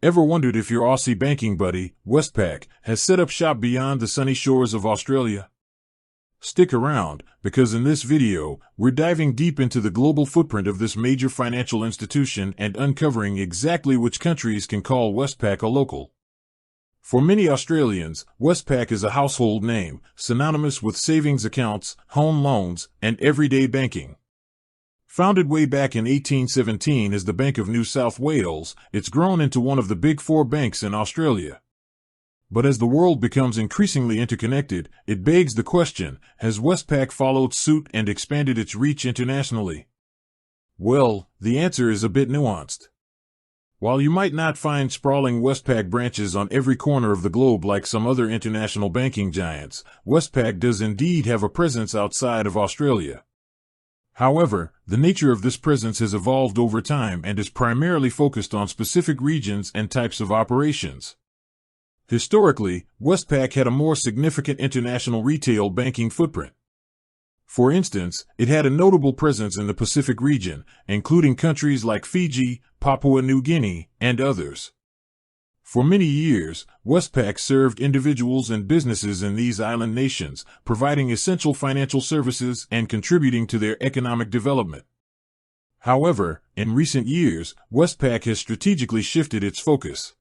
Ever wondered if your Aussie banking buddy, Westpac, has set up shop beyond the sunny shores of Australia? Stick around, because in this video, we're diving deep into the global footprint of this major financial institution and uncovering exactly which countries can call Westpac a local. For many Australians, Westpac is a household name, synonymous with savings accounts, home loans, and everyday banking. Founded way back in 1817 as the Bank of New South Wales, it's grown into one of the big four banks in Australia. But as the world becomes increasingly interconnected, it begs the question, has Westpac followed suit and expanded its reach internationally? Well, the answer is a bit nuanced. While you might not find sprawling Westpac branches on every corner of the globe like some other international banking giants, Westpac does indeed have a presence outside of Australia. However, the nature of this presence has evolved over time and is primarily focused on specific regions and types of operations. Historically, Westpac had a more significant international retail banking footprint. For instance, it had a notable presence in the Pacific region, including countries like Fiji, Papua New Guinea, and others. For many years, Westpac served individuals and businesses in these island nations, providing essential financial services and contributing to their economic development. However, in recent years, Westpac has strategically shifted its focus.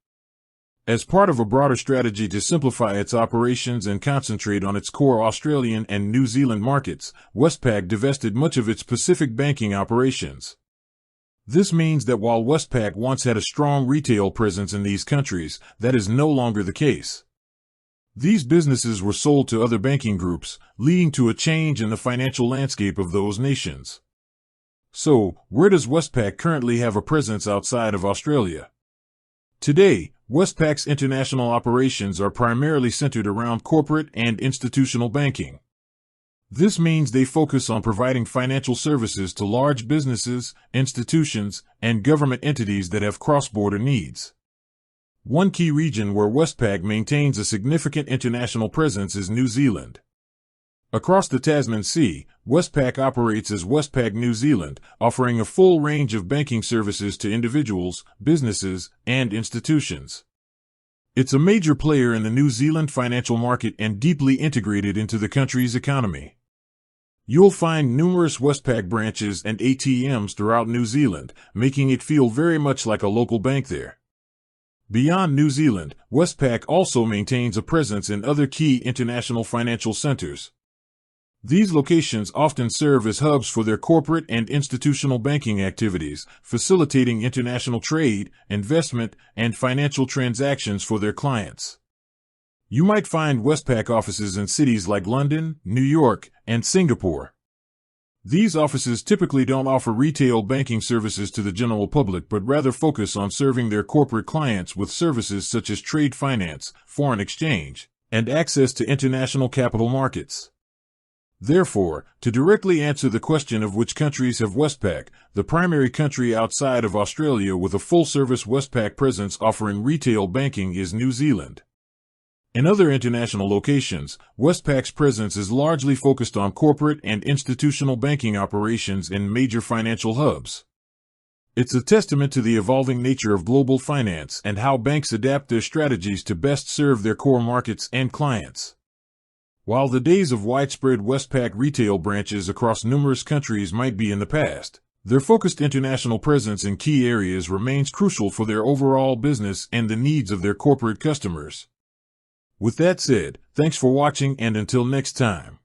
As part of a broader strategy to simplify its operations and concentrate on its core Australian and New Zealand markets, Westpac divested much of its Pacific banking operations. This means that while Westpac once had a strong retail presence in these countries, that is no longer the case. These businesses were sold to other banking groups, leading to a change in the financial landscape of those nations. So, where does Westpac currently have a presence outside of Australia? Today, Westpac's international operations are primarily centered around corporate and institutional banking. This means they focus on providing financial services to large businesses, institutions, and government entities that have cross-border needs. One key region where Westpac maintains a significant international presence is New Zealand. Across the Tasman Sea, Westpac operates as Westpac New Zealand, offering a full range of banking services to individuals, businesses, and institutions. It's a major player in the New Zealand financial market and deeply integrated into the country's economy. You'll find numerous Westpac branches and ATMs throughout New Zealand, making it feel very much like a local bank there. Beyond New Zealand, Westpac also maintains a presence in other key international financial centers. These locations often serve as hubs for their corporate and institutional banking activities, facilitating international trade, investment, and financial transactions for their clients. You might find Westpac offices in cities like London, New York, and Singapore. These offices typically don't offer retail banking services to the general public but rather focus on serving their corporate clients with services such as trade finance, foreign exchange, and access to international capital markets. Therefore, to directly answer the question of which countries have Westpac, the primary country outside of Australia with a full-service Westpac presence offering retail banking is New Zealand. In other international locations, Westpac's presence is largely focused on corporate and institutional banking operations in major financial hubs. It's a testament to the evolving nature of global finance and how banks adapt their strategies to best serve their core markets and clients. While the days of widespread Westpac retail branches across numerous countries might be in the past, their focused international presence in key areas remains crucial for their overall business and the needs of their corporate customers. With that said, thanks for watching and until next time.